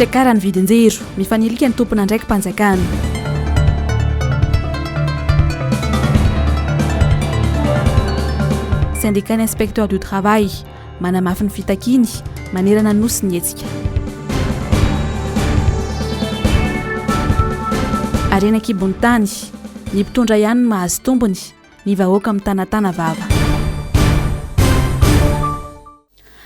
Misakarany vidinjiro mifanilika ny tompona ndraiky mpanjakana. Syndicat inspecteur du travail manamafy ny fitakiny manerana nosy ny etsika. Arena kibony tany ny mpitondra ihany no mahazo tombony ny vahoaka amin'ny tanatana vava.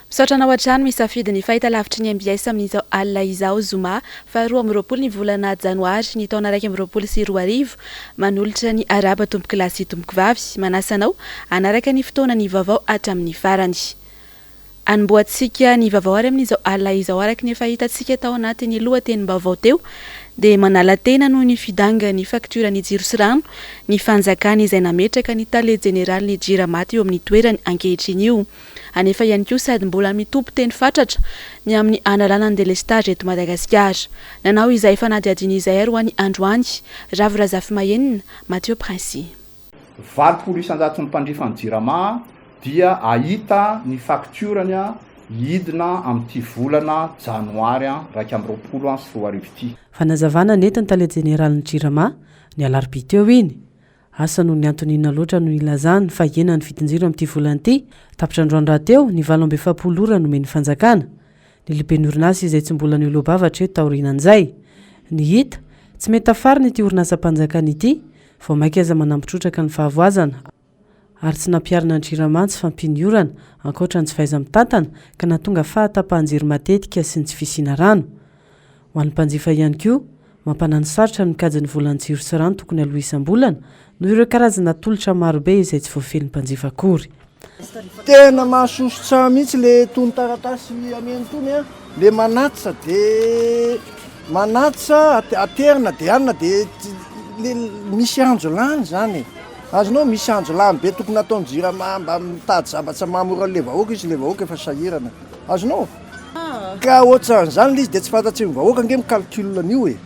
Misaotra anao hatrany misafidy ny fahitalavitry ny MBS amin'izao alina izao Zoma fa 12 ny volana Janoary ny taona 2024 manolotra ny araba tomboky kilasy tomboky vavy manasanao anaraka ny fotoana ny vaovao hatramin'ny farany. Anomboantsika ny vaovao ary amin'izao alina izao araka ny efa hitantsika tao anatin'ny lohatenim-baovao teo dia manala tena noho ny fidanga ny faktura ny jiro sy rano ny fanjakana izay nametraka ny tale jeneraly ny jiramaty eo amin'ny toerany ankehitriny io. Anefa ihany koa sady mbola mitompo teny fatratra ny amin'ny analana ny delestage eto Madagasikara. Nanao izay fanadihadiana izay ary ho an'ny androany Ravirazafy Mahenina Mathieu Prince. 20 isanjato ny mpandrifa ny jirama dia ahita ny fakturany hidina amin'ity volana Janoary 2024 fanazavana netiny tale jeneraly ny jirama ny alarobia eo iny. Asa noho ny antonina loatra no ilazany fa ena ny vidinjiro amin'ity volana ity tapitra androandraha teo ny 7 ora nomeny fanjakana. Ny lehiben'ny orinasa izay tsy mbola ny olobavatra eto taorinan'izay. Ny hita tsy mety afariny ity orinasa-mpanjakana ity vao maika aza manampitrotraka ny fahavoazana ary tsy nampiarina ny jirama tsy fampiniorana ankoatra ny tsy faiza mitantana ka natonga fahatapahan-jiro matetika sy ny tsy fisiana rano. Ho an'ny mpanjifa ihany koa mampanano sarotra ny mikajy ny volan'ny jiro sy rano tokony aloha isam-bolana noho ireo karazana tolotra marobe izay tsy voafehin'ny mpanjifa akory. Tena mahasosotra mihitsy le tony taratasy ameny tony le manatsa de manatsa aterina de anina de misy anjo lany zany. Azonao misy anjo lany be tokony ataony jirama mba mitady zavatra mamora le vahoaka izy le vahoaka efa sahirana. Azonao ka ohatran'izany le izy de tsy fantatsy ny vahoaka nge mikalkula an'io e.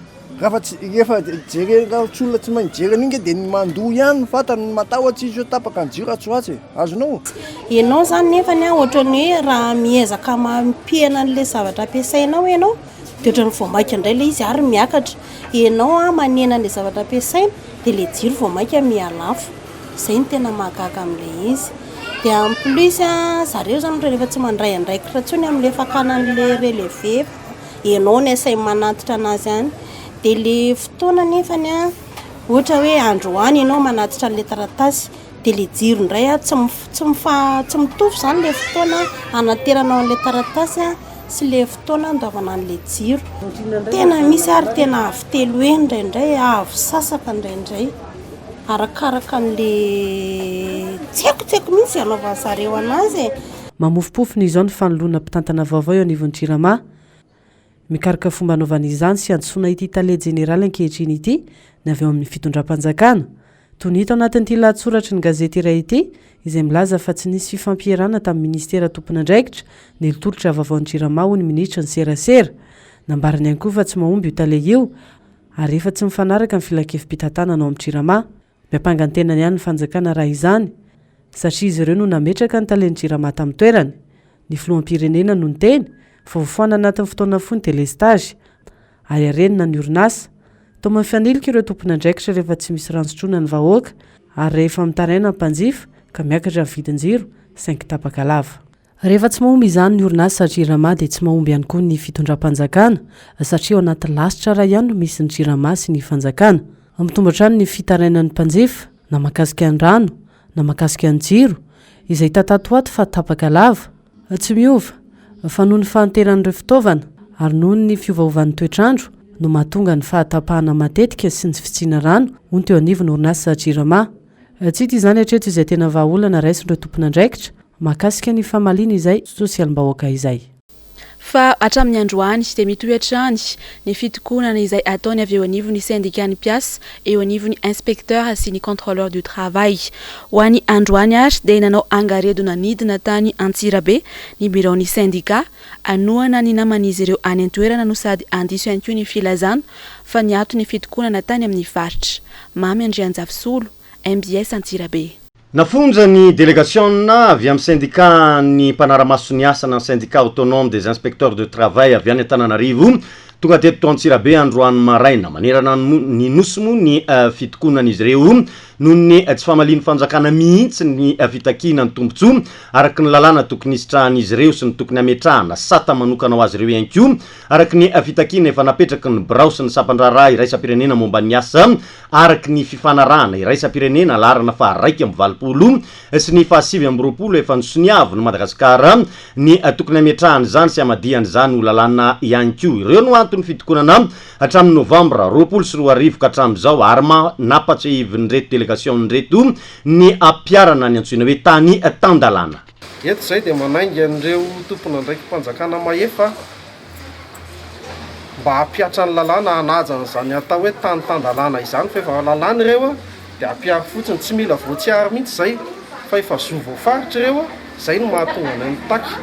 Rehefa jerena olona tsy mainjerena inge de ny mandoa ihany fatany matahotra izy io tapaka ny jiro atsoatsy. Azonao ianao zany nefa ny ohatrany hoe raha miezaka mampihana an'le zavatra ampiasainao ianao de ohatrany vao maika indray le izy ary miakatra. Ianao manena an'le zavatra ampiasaina de le jiro vao maika mialafo. Zay ny tena mahagaga amin'le izy. De en plus zareo zany rehefa tsy mandray andraikitra tsony amin'le fakana an'le relevé ianao ny asay manatitra anazy any. De le fotoana nefany ohatra hoe androany ianao manatitra an'le taratasy de le jiro indray tsy mitovy zany le fotoana anateranao an'le taratasy sy le fotoana andaovana an'le jiro. Tena misy ary tena avy telo indraindray avy sasaka indraindray arakaraka an'le tsekotseko mihitsy anaovana zareo anazy. Mamofopofony izao ny fanoloana mpitantana vaovao eo anivon'ny jirama. Mikaraka fomba anaovana izany sy andosoana ity tale jeneraly ankehitriny ity ny avy eo amin'ny fitondram-panjakana. Toy ny hita anatin'ity lahatsoratra ny gazety iray ity izay milaza fa tsy nisy fifampierana tamin'ny ministera tompon'andraikitra ny tolotra vaovaon'ny jirama ho ny ministra ny serasera. Nambarany ihany koa fa tsy mahomby io tale io ary efa tsy mifanaraka amin'ny filakevim-pitantanana ao amin'ny jirama. Miampangany tenany ihany ny fanjakana raha izany satria izy ireo no nametraka ny tale ny jirama tamin'ny toerany. Ny filoham-pirenena no ny teny fofoana anatin'ny fotoana fony delestage ary arenina ny orinasa toa mifanilika ireo tompon'andraikitra rehefa tsy misy ranosotrona ny vahoaka ary rehefa mitaraina ny mpanjifa ka miakatra ny vidinjiro 5 tapaka lava. Rehefa tsy mahomby izany ny orinasa jirama dia tsy mahomby ihany koa ny fitondram-panjakana satria ao anaty lasitra raha ihany no misy ny jirama sy ny fanjakana. Mitombo hatrany ny fitarainan'ny mpanjifa na mahakasika ny rano na mahakasika ny jiro izay tatatoato fa tapaka lava tsy miova fa noho ny fahanteran'ireo fitaovana ary noho ny fiovaovan'ny toetrandro no mahatonga ny fahatapahana matetika sy ny fitsiana rano hono teo anivon'ny orinasa jirama. Tsy hita izany hatreto izay tena vahaolana raisin'ireo tompon'andraikitra mahakasika ny famaliana izay sosialim-bahoaka izay. Fa hatramin'ny androany dia mitohy hatrany ny fitokonana izay ataony avy eo anivon'ny syndicat-ny mpiasa eo anivon'ny inspecteur sy ny contrôleur du travail. Ho an'ny androany ary dia nanao angaredona nidina tany Antsirabe ny biron'ny syndicat anohana ny naman'izy ireo any an-toerana no sady andiso ihany koa ny filazana fa niato ny fitokonana tany amin'ny faritra. Mamy Andrianjavosolo, MBS Antsirabe. Nafonja ny délégation avy amin'ny syndicat ny mpanara-maso ny asa na syndicat autonome des inspecteurs de travail avy any Antananarivo tonga teto Antsirabe androany maraina manerana ny nosimo ny fitokonan'izy ireo noho ny tsy famaliny fanjakana mihitsy ny fitakina ny tombontsoa araky ny lalàna tokony isitrahan'izy ireo sy ny tokony ametrahana sata manokana ho azy ireo ihany koa araky ny fitakina efa napetraky ny birao sy ny sampandraraha iraisam-pirenena momba ny asa araky ny fifanarahana iraisam-pirenena larana fa 120 sy ny 720 efa nisoniavo ny Madagasikara ny tokony ametrahana zany sy amadiany zany ho lalàna ihany koa ireo no antony fitokonana hatramin'ny novambra 24 ka hatramin'izao ary napatsahivindreto délégation ndreto ny ampiarana ny antsoina hoe tany tandalana. Eto zay dia manainga an'ireo tompona ndraiky mpanjakana mahefa mba hampiatra ny lalàna hanaja an'izany atao hoe tany tandalana izany fa efa lalàna ireo dia hampiaro fotsiny tsy mila voatsiary mihitsy zay fa efa zovo faritra ireo zay no mahatonga ny taky.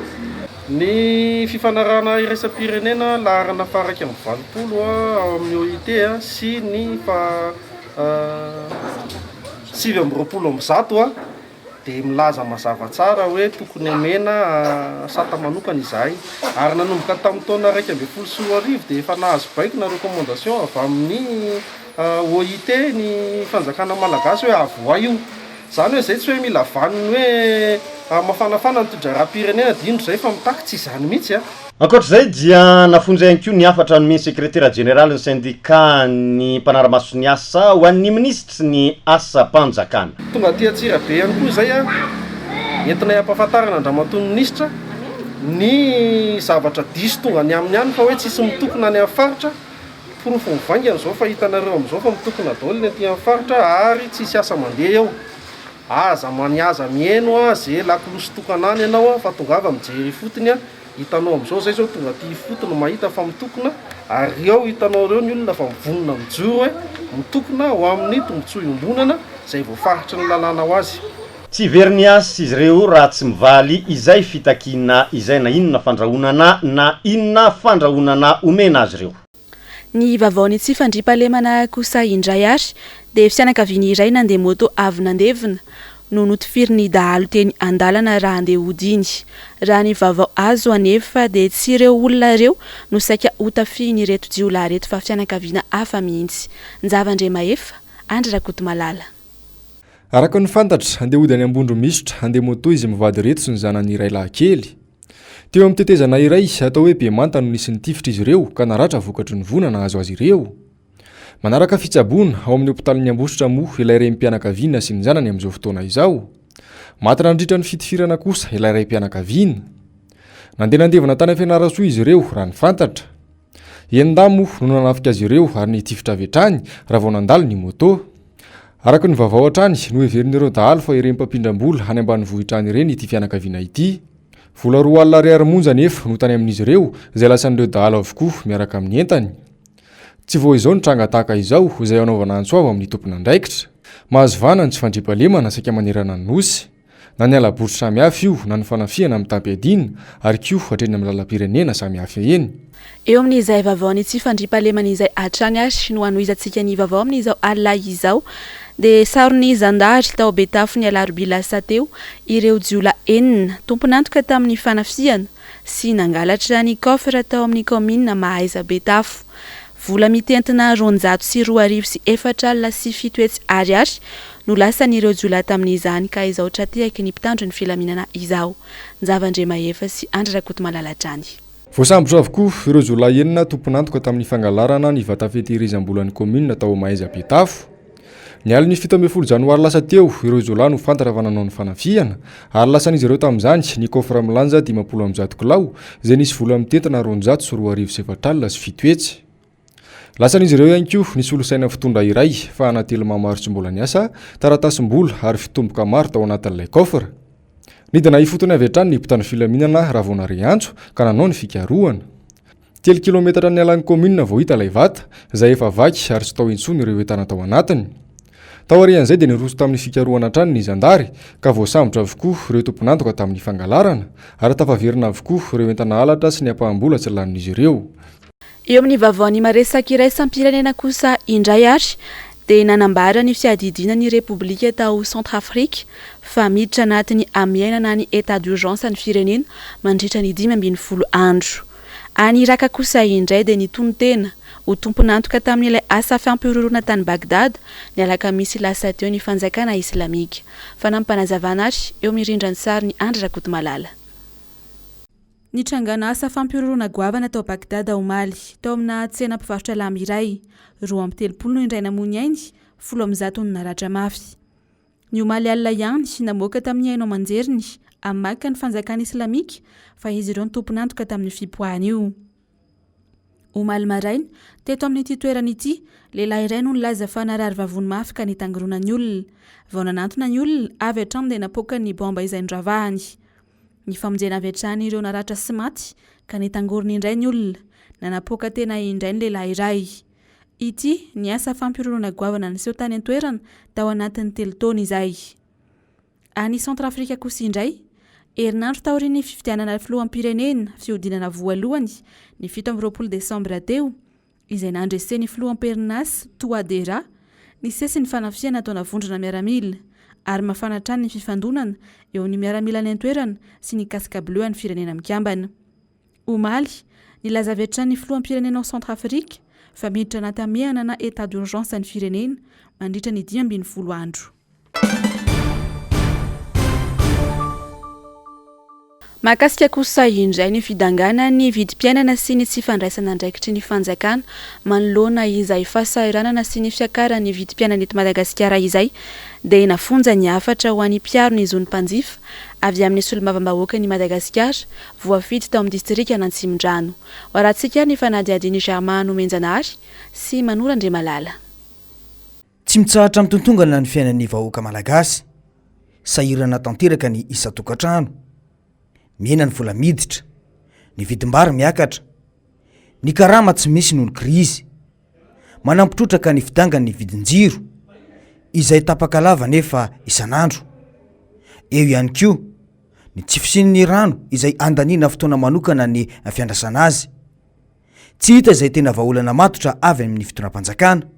Ny fifanarahana iraisam-pirenena laharana faraka amin'ny 20 ao amin'ny OIT sy ny 720 Mbs Zoma dia milaza mazava tsara hoe tokony amena sata manokana izahay ary nanomboka tamin'ny taona 2021 dia efa nahazo baiko na recommandation avy amin'ny OIT ny fanjakana malagasy hoe avoa io zany hoe zay tsy hoe mila vaniny hoe mafanafana ny todraram-pirenena dindro zay fa mitaky tsy izany mihitsy ankoatr'izay dia nafonjy ihany koa ny afatra nomeny secrétaire général ny syndicat ny mpanaramaso ny asa ho an'ny ministre ny asa mpanjakana tonga ty Antsirabe ihany koa zay entina hampahafantarana andramatoan'ny ministra ny zavatra diso tonga ny aminy ihany fa hoe tsisy mitokona any amin'ny faritra porofo mivaingana zao fa hitanareo amin'izao fa mitokona daholo ny aty amin'ny faritra ary tsisy asa mandeha eo aza maniaza mieno zay lakolosy tokanany ianao fa tongava mijery fotony hitanao amin'izao zay zao tonga ty fotony mahita fa mitokona ary eo hitanao ireo ny olona fa mivonona mijoro hoe mitokona ho amin'ny tombontsoa iombonana zay voafaritra ny lalàna ho azy. Tsy vernias izy ireo raha tsy mivaly izay fitakina izay na inona fandrahonana na inona fandrahonana omena azy ireo. Ny vavaony tsy fandriam-pahalemana kosa indray ary dia fianakaviana iray nandeha moto avy nandevina no notifiriny dahalo teny andalana raha andeha hodiny. Raha ny vaovao azo anefa dia tsy ireo olona ireo no saika hotafiny ireto jiolahy reto fa fianakaviana hafa mihitsy. Nzavandre mahefa Andry Rakoto Malala. Araka ny fantatra andeha hody any ambondro misitra andeha moto izy mivady reto sy ny zanany iray lahy-kely. Teo amin'ny tetezana iray atao hoe be manta no nisy nitifitra izy ireo ka naratra vokatry ny vonana azo azy ireo. Manaraka fitsaboana ao amin'ny hopitalin'ny Ambositra moa ilay raim-pianakaviana sy ny zanany amin'izao fotoana izao. Maty nandritra ny fitifirana kosa ilay raim-pianakaviana. Nandeha nandevana tany Fianarantsoa izy ireo raha ny fantatra. Endamo no nanafika azy ireo ary nitifitra avy hatrany raha vao nandalo ny moto. Araka ny vaovao hatrany no heverin'ireo dahalo fa irem-pampindram-bola any ambanivohitra any ireny ity fianakaviana ity. Vola 2 alina ariary monja nefa no tany amin'izy ireo izay lasan'ireo dahalo avokoa miaraka amin'ny entany. Tsy vao izao ny tranga tahaka izao izay anaovana antsoava amin'ny tompona andraikitra. Mahazo vana ny tsy fandriam-pahalemana saika manerana ny nosy. Na ny ala-bory samihafa io na ny fanafiana amin'ny tampy-adina ary koa hatreny amin'ny lalam-pirenena samihafa eny. Eo amin'izay vavaony tsy fandriam-pahalemana izay hatrany ary no hanohizantsika ny vavao amin'izao alina izao dia sarony zandary tao Betafo ny alarobia lasa teo ireo jiolahy 9 tompon'antoka tamin'ny fanafiana sy nangalatra ny kofra tao amin'ny commune Mahaiza Betafo. Vola mitentina 204 sy 4 alina sy 7 hetsy ariary no lasan'ireo jiolahy tamin'izany ka izao tratiaky ny mpitandro ny filaminana izao. Nzavandre Mahefa sy Andry Rakoto Malalatrany. Voasambotra avokoa ireo jiolahy 9 tompon'antoka tamin'ny fangalarana ny vata fitehirizam-bolan'ny commune tao Mahaiza Betafo. Ny aliny 17 janoary lasa teo ireo jiolahy no fantatra fa nanao ny fanafiana ary lasan'izy ireo tamin'izany ny kofra milanja 500 kilao izay nisy vola mitentina 204 alina sy 7 hetsy. Lasan'izy ireo ihany koa nisy solosaina fitondra iray fa anatelma maro tsy mbola niasa taratasim-bola ary fitomboka maro tao anatin'ilay kofra. Nidina ifotony avy hatrany ny mpitandro filaminana raha vao nariantso ka nanao ny fikarohana. 3 kilometatra ny alan'ny commune vao hita ilay vata izay efa vaky ary tsy tao intsony ireo entana tao anatiny. Tao arian'izay dia niroso tamin'ny fikarohana hatrany ny zandary ka voasambotra avokoa ireo tompon'antoka tamin'ny fangalarana ary tafaverina avokoa ireo entana halatra sy ny ampahambola tsy lanin'izy ireo. Eo amin'ny vavaony maresaka iray sampirenena kosa indray ary dia nanambara ny fiadidiana ny Repoblika tao Centrafrika fa miditra anatin'ny amiainana ny état d'urgence ny firenena mandritra ny 15 andro. Any Iraka kosa indray dia nitontena ho tompon'antoka tamin'ilay asa fampiororona tany Bagdad ny alakamisy lasa teo ny fanjakana islamika. Fanampanazavana azy eo mirindra ny sary ny Andry Rakotomalala. Nitrangana asa fampiororona goavana tao Bagdad Omaly tao amina tsena mpivarotra lamba iray 2:30 no indray namony ainy 10 ny naratra mafy. Ny Omaly alina ihany namoaka tamin'ny haino amanjeriny amaka ny fanjakana islamika fa izy ireo tompon'antoka tamin'ny fipoahana io. Omaly maraina teto amin'ity toerana ity lehilahy iray no nilaza fa narary vavony mafy ka nitangorona ny olona. Vao nanantona ny olona avy hatrany dia napoaka ny bomba izay nodravahany. Ny famonjena avy hatrany ireo naratra sy maty ka nitangorona indray ny olona na napoaka tena indray ny lehilahy iray. Ity ny asa fampiororona goavana niseho tany an-toerana tao anatin'ny 3 taona izay. Any Centrafrika kosa indray herinandro taorian'ny fifidianana filoham-pirenena fihodinana voalohany ny 17 Desambra teo izay nandresen'ny filoham-perinasy Touadéra ny sesy ny fanafiana ataona vondrona miaramila ary mafanatrany ny fifandonana eo amin'ny miaramila ny an-toerana sy ny casque bleu any firenena mikambana. Omaly nilaza avy hatrany ny filoham-pirenena Centrafrika fa miditra anaty amehana na état d'urgence ny firenena mandritra ny 12 andro. Mahakasika kosa indray ny fidangana ny vidim-piainana sy ny tsy fandraisana andraikitry ny fanjakana manoloana izay fahasahiranana sy ny fiakaran'ny vidim-piainana eto Madagasikara izay dia nafonja ny afatra ho an'ny mpiaro ny zony mpanjifa avy amin'ny solomavambahoaka ny Madagasikara voafidy tao amin'ny distrika Antsimondrano. Horatsika ny fanadihadiany Germain Omenjanary sy Manora Andriamalala. Tsy mitsahatra mitotongana ny fiainan'ny vahoaka malagasy, sahirana tanteraka ny isa-tokantrano, mena ny vola miditra, ny vidim-bary miakatra, ny karama tsy misy noho ny krizy, manampitrotraka ny fidangana ny vidin-jiro izay tapaka lava nefa isanandro. Eo ihany koa ny tsy fisian'ny rano izay andaniana fotoana manokana ny fiandrasana azy. Tsy hita izay tena vahaolana matotra avy amin'ny fitonam-panjakana.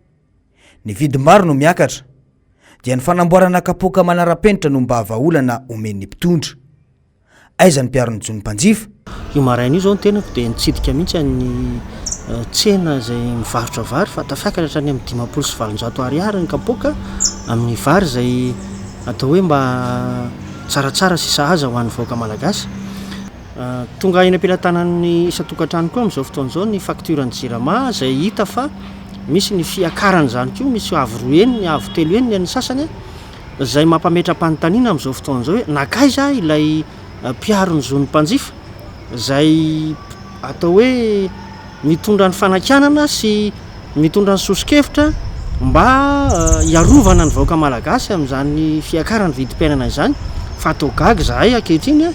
Ny vidim-bary no miakatra dia ny fanamboarana kapoaka manara-penitra no mba vahaolana omen'ny mpitondra. Aiza ny mpiaro ny jony mpanjifa? Io maraina io zao ny tenako dia nitsidika mihitsy ny tsena izay mivarotra vary fa tafiakatra hatrany amin'ny 500 sy 700 ariary ny kapoaka amin'ny vary izay atao hoe mba tsaratsara sy sahaza ho an'ny vahoaka malagasy. Tonga eny am-pelantanan'ny isa-tokantrano koa amin'izao fotoana izao ny fakturany jirama izay hita fa misy ny fiakarany zany koa, misy avo 2 eny, ny avo 3 eny ny sasany izay mampametram-panontaniana amin'izao fotoana izao hoe nakaiza ilay mpiaro ny zony mpanjifa izay atao hoe mitondra ny fanakanana sy mitondra ny sosikevitra mba iarovana ny vahoaka malagasy amin'izany fiakarany vidim-piainana izany. Fa atao gaga zahay ankehitriny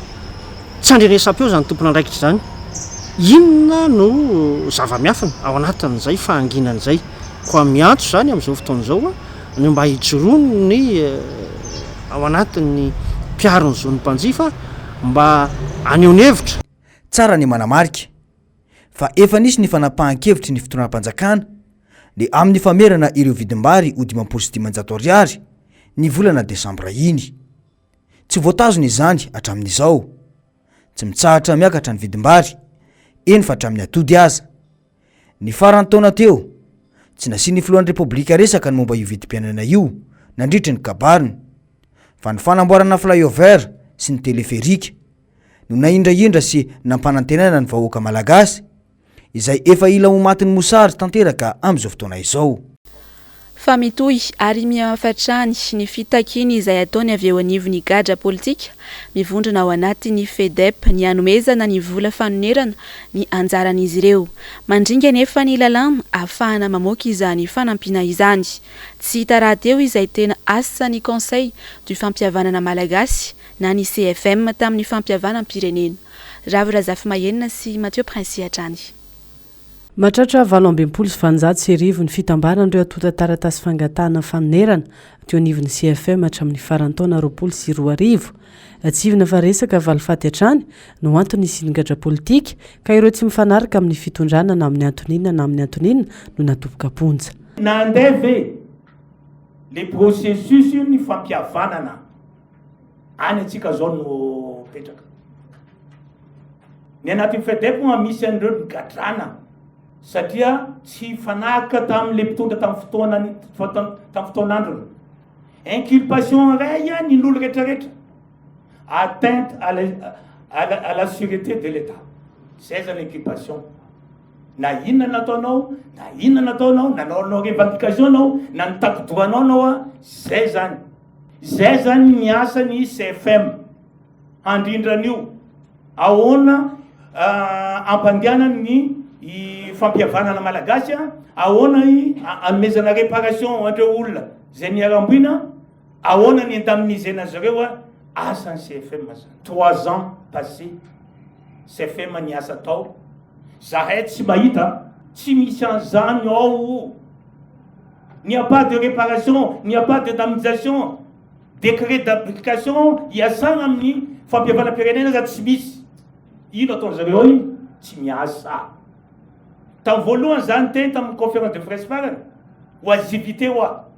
tsy andrenesam-peo zany tompona andraikitra zany. Inona no zava-miafina ao anatin'izay fahanginan'izay koa miantso zany amin'izao fotoana izao ny mba hijorono ny ao anatin'ny mpiaro ny zony mpanjifa mba aneho ny hevitra. Tsara ny manamarika fa efa nisy ny fanapahan-kevitry ny fitonam-panjakana dia amin'ny famerana ireo vidim-bary ho 500 sy 500 ariary ny volana Desambra iny. Tsy voatazona izany hatramin'izao. Tsy mitsahatra miakatra ny vidim-bary, eny fa hatramin'ny atody aza. Ny farany taona teo tsy nasian'ny filohan'ny repoblika resaka ny momba io vidim-piainana io nandritry ny kabariny, fa ny fanamboarana flyover sy ny teleferika no naindraindra sy nampanantenana ny vahoaka malagasy izay efa ila ho matin'ny mosary tanteraka amin'izao fotoana izao. Fa mitohy ary mihafatrany ny fitakiany izay ataony avy eo anivon'ny gadra politika mivondrona ao anatin'ny FEDEP ny hanomezana ny vola fanonerana ny anjaran'izy ireo. Mandringa nefa ny lalàna ahafahana mamoaka izany fanampiana izany. Tsy hita rahateo izay tena asa ny conseil du fampihavanana malagasy na ny CFM tamin'ny fampihavanam-pirenena. Ravirazafy Mahenina sy Mathieu Prince hatrany. Matratra 720 sy arivo ny fitambaran'ireo atota taratasy fangatahana fanonerana teo anivon'ny CFM hatramin'ny farantaona 20 sy 20. Atsivina fa resaka valifaty hatrany no antony sinigatra politika ka ireo tsy mifanaraka amin'ny fitondrana na amin'ny antonina na amin'ny antonina no natoboka ponja. Nandeve le processus ny fampihavanana any atsika zao no petraka. ny anatin'ny fedepona misy an'ireo nygadrana satria tsy fanahaka tamin'le mpitondra tamin'ny fotoanandrony inculpation ray a ny n'olo rehetrarehetra atteinte à la sûreté de l'état zay zany inculpation na inona nataonao na inona nataonao nanaonao revendication anao na nitakidoanao anao a zay zany miasany CFM handrindran'io ahoana ampandehanany ny fampiavanana malagasy ahoana amezana réparation andreo olona zay niaramboina ahoana ny indemnisena zareo asany CFM zany 3 ans passé CFM niasa tao zahay tsy mahita tsy misy an'izany ao il n'y a pas de réparation il n'y a pas d'indemnisation décret d'application iasana amin'ny fampiavanam-pirenena za tsy misy ino ataony zareo iny tsy miasa tamin'ny voalohany zany teny tamin'ny conférence de presse farany oisivité oa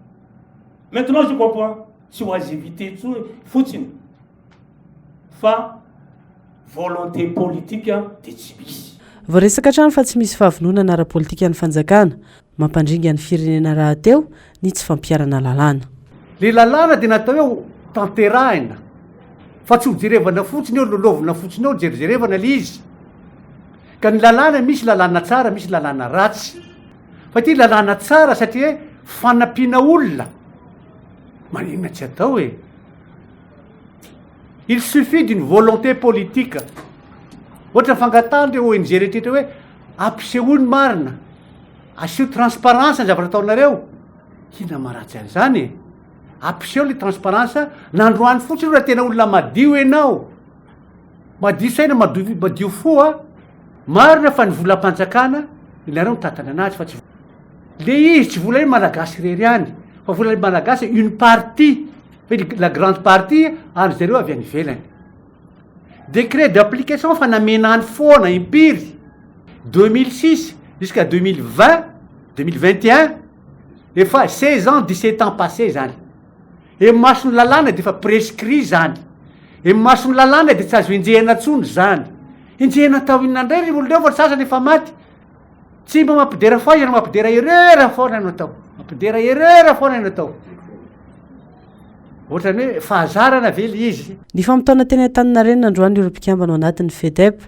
maintenant je comprends tsy oisivité fotsiny fa volonté politique de tsy misy voaresaka trano fa tsy misy fahavonona ara-politika ny fanjakana mampandringa ny firenena raha teo ny tsy fampiarana lalàna le lalàna dia natao eo tanterahina fa tsy ho jerevana fotsiny eo lolovina fotsiny eo jerijerevana le izy ka ny lalàna misy lalàna tsara misy lalàna ratsy fa ty lalàna tsara satria hoe fanampiana olona maninona tsy atao e il suffit d'une volonté politique ohatra fangatahndre ONG rehetrehtra hoe ampisehoany marina aseo transparence ny zavatra ataonareo kina maratsy an'izany e ampiseho le transparence nandroany fotsiny raha tena olona madio enao madio saina madio fo marina fa ny volam-panjakana ilareo nitatana anazy fa tsy le izy tsy vola hoe malagasy rery any fa vola le malagasy une partie la grande partie ary zareo avy any ivelany décret d'application fa namenany foana impiry 2006 jusqu'à 2021 efa 16 ans 17 ans passé zany e masony lalàna de efa prescrit zany e masony lalàna de tsy azo enjehana tsony zany enjehana tao inandray ry oloneo fa sasany efa maty tsy mba mampidera fa iana mampidera erera foana no atao mampidera erera foana no atao ohatrany hoe fahazarana vely izy ny fampitaona teny an-tanina reny nandroany ireo mpikambana ao anatin'ny FEDEP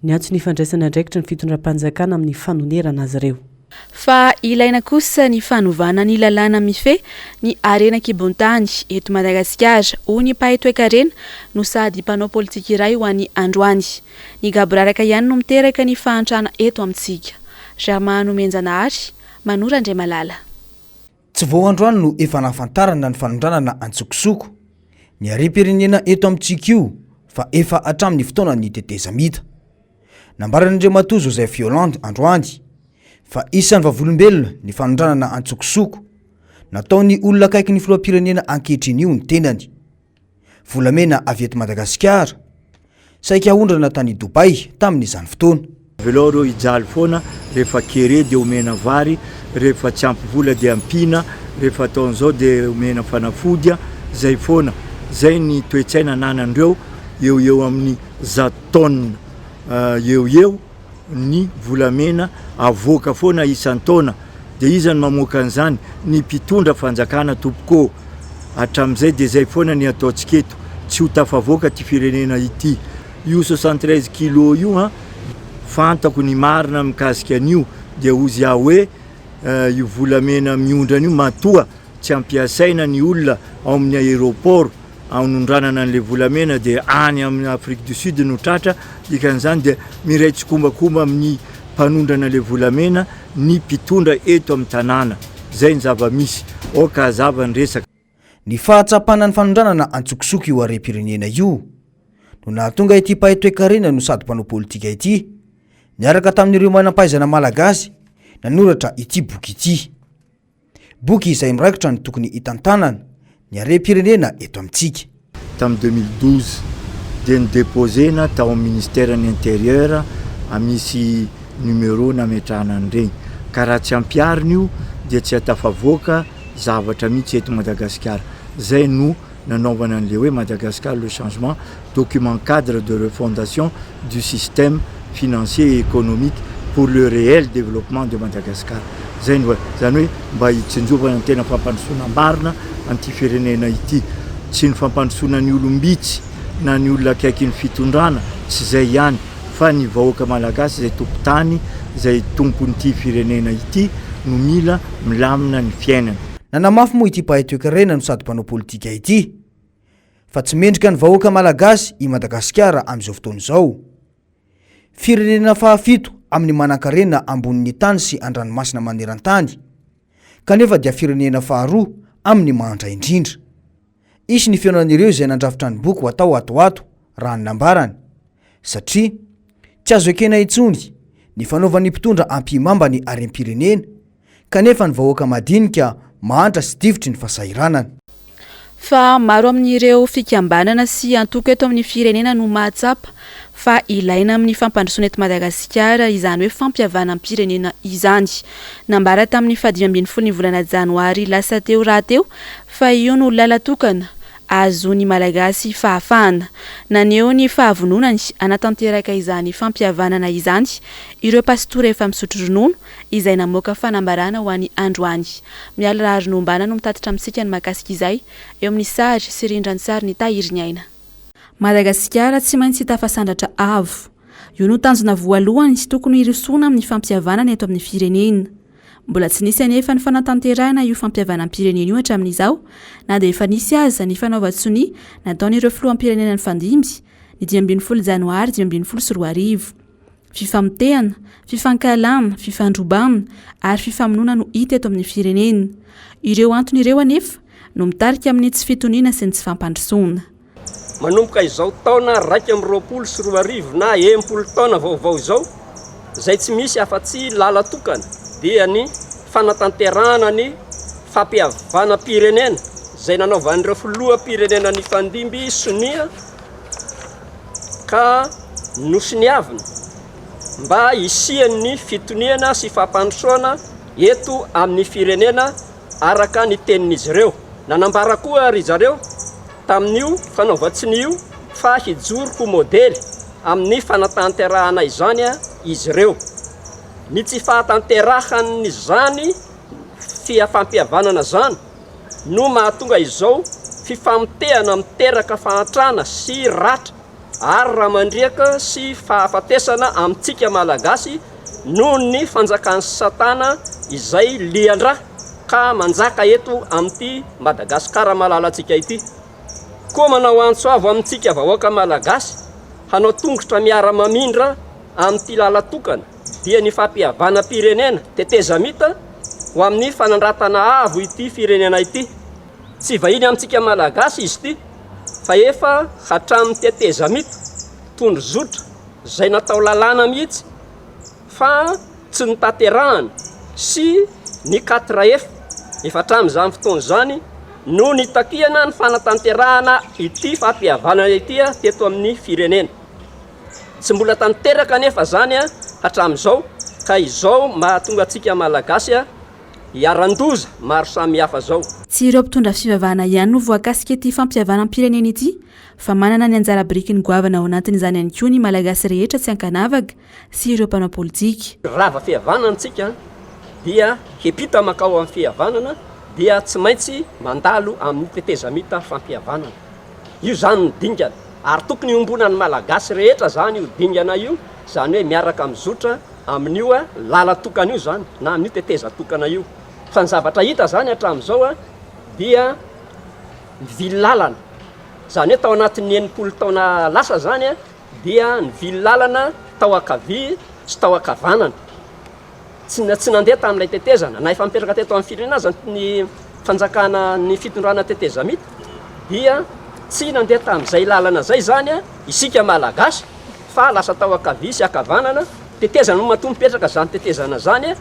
ny antso ny fandraisana andraikitra ny fitondram-panjakana amin'ny fanonerana azy ireo fa ilaina kosa ny fanovana ny lalàna mife ny arena kibontany eto Madagasikara ho ny mpahay toe-karena no sady mpanao politika iray ho an'ny androany ny gaboraraka ihany no miteraka ny fahantrana eto amintsika Germain Menjanahary Manora Andray Malala tsy vao androany no efa nafantarana ny fanondranana antsokosoko ny arem-pirenena eto amintsika io fa efa hatramin'ny fotoana ny teteza mita nambaran'andreo matozo izay Violande androany fa isan'ny vavolombelona ny fanondranana antsokosoko nataony olona akaiky ny filoam-pirenena ankehitriny io ny tenany volamena avy eto Madagasikara saika ahondrana tany Dubai tamin'izany fotoana velao reo ijaly foana rehefa kere dia omena vary rehefa tsy ampy vola dia ampina rehefa ataon'izao dia omena fanafodya zay foana zay ny toetsaina nanandreo eo amin'ny 100 tonnes eo ny volamena avoaka foana isan-taona dia izany mamoaka an'izany ny mpitondra fanjakana tompoko hatram'izay dia zay foana ny ataontsika eto tsy ho tafavoaka ty firenena ity io 73 kilo io fantako ny marina mikasika an'io dia ozy aho hoe io volamena miondrana io matoa tsy ampiasaina ny olona ao amin'ny aéroport anondranana an'le volamena dia any amin'ny Afrique du Sud no tratra dikan'izany dia miray tsikombakomba amin'ny mpanondrana le volamena ny mpitondra eto amin'ny tanàna zay ny zava-misy oka hazava ny resaka ny fahatsapana ny fanondranana antsokosoko io arem-pirenena io no nahatonga ity mpahay toe-karena no sady mpanao politika ity niaraka tamin'ireo manampahaizana malagasy nanoratra ity boky ity boky izay miraikitra ny tokony hitantanana ny arem-pirenena eto amintsika tamin'ny 2012 dia nidéposena tao amin'ny ministère ny intérieur amisy numéro nametrahana an'ireny ka raha tsy ampiariny io dia tsy hatafavoaka zavatra mihitsy eto Madagasikara zay no nanaovana an'le hoe Madagascar le changement document cadre de refondation du système financier et économique pour le réel développement de Madagascar. Zany hoe mba hitsinjovana ny tena fampandrosoana marina an'ity firenena ity, tsy ny fampandrosoana ny olombitsy na ny olona akaiky ny fitondrana, tsy zay ihany, fa ny vahoaka malagasy zay tompon-tany zay tompon'ity firenena ity no mila milamina ny fiainana. Nanamafy moa ity mpahay toe-karena no sady mpanao politika ity fa tsy mendrika ny vahoaka malagasy i Madagasikara amin'izao fotoana izao. Firenena fahafito amin'ny manan-karena ambonin'ny tany sy an-dranomasina maneran-tany, kanefa dia firenena faharoa amin'ny mahandra indrindra. Isy ny fiainan'ireo izay nandrafitra ny boky ho atao atoato raha ny nambarany, satria tsy azo ekena intsony ny fanaovan'ny mpitondra ampimamba ny harem-pirenena, kanefa ny vahoaka madinika mahantra sy divitry ny fahasahiranana. Fa maro amin'ireo fikambanana sy antoko eto amin'ny firenena no mahatsapa fa ilaina amin'ny fampandrosoana eto Madagasikara izany hoe fampiavana amin'ny pirenena izany. Nambara tamin'ny 15 ny volana Janoary lasa teo raha teo fa io no lalatokana azony malagasy fahafahana. Naneo ny fahavononany anatanteraka izany fampiavanana izany ireo pastory efa misotro ronono izay namoaka fanambarana ho an'ny androany. Miala raharinombana no mitatitra amintsika ny makasika izay eo amin'ny sary sy rindran'ny sary ny tahiriny aina. Madagasikara tsy maintsy tafasandratra avo. Io no tanjona voalohany sy tokony irosona amin'ny fampiavanana eto amin'ny firenena. Mbola tsy nisy anefa ny fanatanterahana io fampiavana amin'ny pirenena io hatramin'izao, na dia efa nisy aza ny fanaovan-tsony nataon'ireo filoham-pirenena ny fandimby ny 12 Janoary 2024. Fifamotehana, fifankalana, fifandrobana ary fifamonoana no hita eto amin'ny firenena. Ireo antony ireo anefa no mitarika amin'ny tsy fitoniana sy ny tsy fampandrosoana. Manomboka izao taona 2024 na 10 taona vaovao izao, zay tsy misy afa-tsy lalatokana dia ny fanatanterahana ny fampiavana pirenena zay nanaovan'ireo filoham-pirenena ny fandimby sonia ka nosoniavina mba hisian'ny fitoniana sy fampandrosoana eto amin'ny firenena araka ny tenin'izy ireo. Nanambara koa ry zareo tamin'io fanaovan-tsinio fa hijoroko modely amin'ny fanatanterahana izany izy ireo. Ny tsy fahatanterahany zany fampiavanana zany no mahatonga izao fifamotehana miteraka fahantrana sy ratra ary raha mandriaka sy fahafatesana amintsika malagasy noho ny fanjakan'ny satana izay liandra ka manjaka eto amin'ity Madagasikara malalatsika ity. Koa manao antsoavo amintsika vahoaka malagasy hanao tongotra miara-mamindra amin'ity lalatokana dia ny fampiavana pirenena tetezamita ho amin'ny fanandratana avo ity firenena ity. Tsy vahiny amintsika malagasy izy ity fa efa hatramin'ny tetezamita tondrozotra zay natao lalàna mihitsy fa tsy nitaterahana sy ny 4F efa hatramin'izany fotoana zany no nitakiana ny fanatanterahana ity fampiavana ity teto amin'ny firenena. Tsy mbola tanteraka nefa zany hatramin'izao ka izao mahatonga antsika malagasy hiarandoza maro samihafa zao. Tsy ireo mpitondra fivavahana ihany no voakasika ity fampiavana amin'ny pirenena ity fa manana ny anjara biriky ny goavana ao anatin'izany ihany koa ny malagasy rehetra tsy ankanavaga sy ireo mpanao politika. Rava fihavanana antsika dia hepita makao amin'ny fihavanana dia tsy maintsy mandalo amin'ny tetezamita fampihavanana. Io zany ny dingana ary tokony ombonany malagasy rehetra zany io dingana io, zany hoe miaraka mizotra amin'io lalatokana io zany na amin'io tetezatokana io. Fa ny zavatra hita zany hatramin'izao dia mivily lalana. Zany hoe tao anatin'ny 80 taona lasa zany dia nivily lalana tao akavia sy tao akavanana. Tsy nandeha tamin'ilay tetezana na efa mipetraka teto amin'ny firenena zany ny fanjakana ny fitondrana tetezamita dia tsy nandeha tamin'izay lalana zay zany isika malagasy fa lasa tao akavia sy akavanana. Tetezana no mahatonga mipetraka zany tetezana zany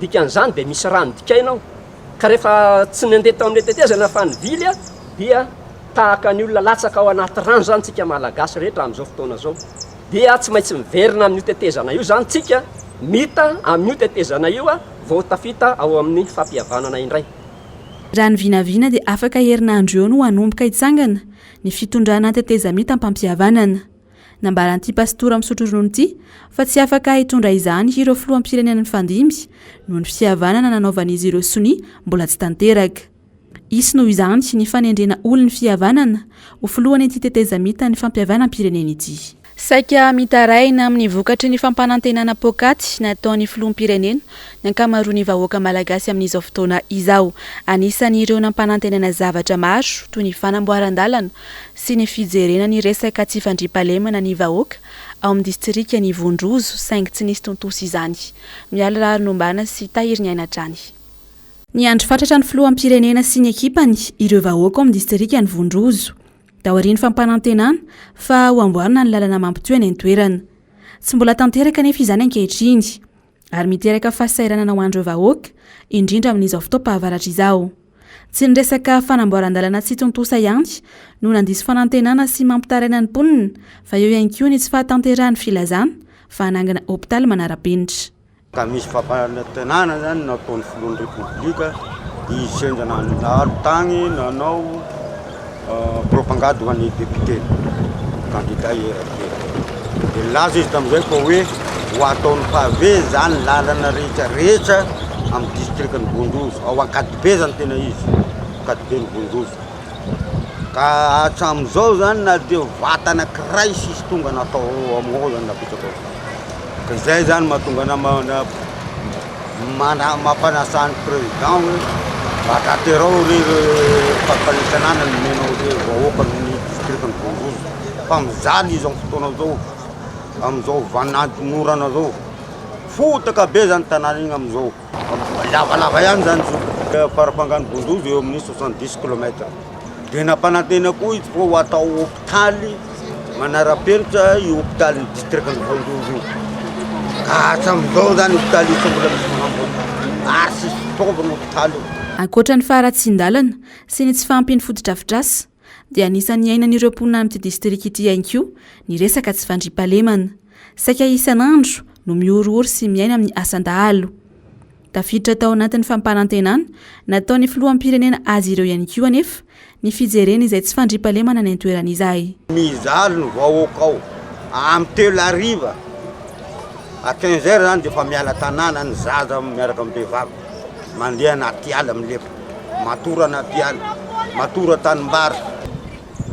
dikan'izany dia misy rano dikainao ka rehefa tsy nandeha tao amin'ilay tetezana fa nivily dia tahaka ny olona latsaka ao anaty rano zany tsika malagasy rehetra amin'izao fotoana zao. Dia tsy maintsy miverina amin'io tetezana io zany tsika mita amin'io tetezana io vao tafita ao amin'ny fampihavanana indray. Raha ny vinavina dia afaka herinandro eo no hanomboka hitsangana ny fitondrana tetezamita ampampihavanana. nambaran'ity pastora misotro ronono ity fa tsy afaka hitondra izany ireo filoham-pirenena ny fandimby noho ny fihavanana nanaovan'izy ireo soni mbola tsy tanteraka. Isy noho izany ny fanendrena olony fihavanana ho filohany ity tetezamita ny fampihavanam-pirenena ity. Saika mitaraina amin'ny vokatry ny fampanantenana pokaty nataon'ny filoham-pirenena ny ankamaroan'ny vahoaka malagasy amin'izao fotoana izao. Anisany ireo nampanantenana zavatra maro toy ny fanamboaran-dalana sy ny fijerena ny resaka tsy fandriampahalemana ny vahoaka ao amin'ny distrika ny Vondrozo saingy tsy nisy tontosy izany. Miala Raharinombana sy Tahiry Ainatrany. Ny andro fatratra ny filoham-pirenena sy ny ekipany ireo vahoaka ao amin'ny distrika ny Vondrozo daoriany fampanantenana fa ho amboarina ny lalana mampitoy any an-toerana. Tsy mbola tanteraka nefa izany ankehitriny ary miteraka fahasahiranana ho an'ireo vahoaka indrindra amin'izao fotoam-pahavaratra izao. Tsy ny resaka fanamboaran-dalana tsy tontosa ihany no nandisy fanantenana sy mampitaraina ny mponina fa eo ihany koa ny tsy fahatanterahany filazana fa hanangana hôpitaly manara-penitra. Ka misy fampanantenana zany nataon'ny filohan'ny repoblika isenjana nalo tagny nanao propagande ho an'ny député candidat era de laza izy tam'izay fa hoe ho ataon'ny pavé zany lalana rehetrarehetra amin'ny distrikany Vondrozo ao Ankadibe zany tena izy Ankadibe ny Vondrozo ka hatram'izao zany na de vata anankiray sisy tonga natao amignao zany napetraka ka izay zany mahatonga mampanasany président hoe bataterao re fampanantenana ny menao re vahoaka ny distrikany Vondrozo fa mizaly izy amin'ny fotoana zao amin'izao vanadimorana zao fotaka be zany tanàna igny amin'izao lavalava ihany zany farapangany Vondrozo eo amin'ny 70 km de nampanantena koa izy fa ho atao hôpitaly manara-penitra io hôpitaly ny distrikany Vondrozo io ka hatram'izao zany hôpitaly io mbola misy manamboatra ary sisy fitaovana hôpitaly io. Ankoatra ny faharatsin-dalana sy ny tsy fahampin'ny fotodrafitrasa dia anisan'ny ainan'ireo mponina amin'ity distrika ity ihany koa ny resaka tsy fandriampahalemana. Saika isan'andro no mioriory sy miaina amin'ny asan-dahalo. Tafiditra tao anatin'ny fampanantenana nataon'ny filoham-pirenena azy ireo ihany koa anefa ny fijerena izay tsy fandriampahalemana ny an-toerana izay. Mizaly ny vahoaka ao amin'ny 3:00 à 15h zany de fa miala tanàna ny zaza miaraka amin'ny vehivavy mandeha anaty ala milepa matora anaty ala matora tanimbary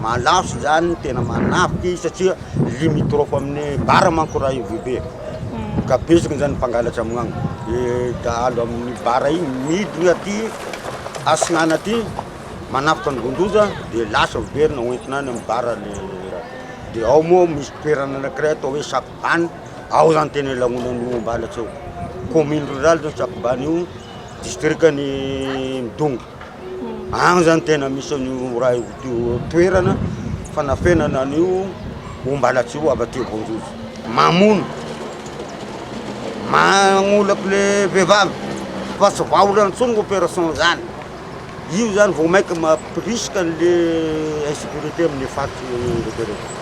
malaso zany tena manafiky satria limitrofo amin'ny bara manko raha io bebe ka besiky zany mpangalatra amignagny de dahalo amin'ny bara igny midiny aty asignana aty manafika ny Vondroza de lasa verina hoentina any amin'ny bara le de ao moa misy toerana anankiray atao hoe Sakobany ao zany tena lagnonan'io ambalatsy eo commune rurale zany Sakobany io distrikany Midonga agny zany tena misy an'io raha io toerana fanafenana an'io ombalatsy io avy aty Vondrozo mamono magnolaky le vehivavy fa tsy vaolana ntsony opération zany io zany vao mainka mampirisika le insécurité amin'ny faty rehetrarehetra.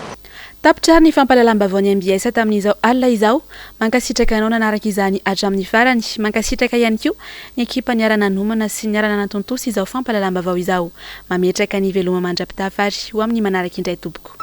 Tapitra ny fampalalam-bavaon'ny MBS tamin'izao alina izao mankasitraka anao nanaraka izany hatramin'ny farany mankasitraka ihany koa ny ekipa niarana nomana sy niarana nantontosy izao fampalalam-bavao izao mametraka ny veloma mandrapitafary ho amin'ny manaraka indray tompoko.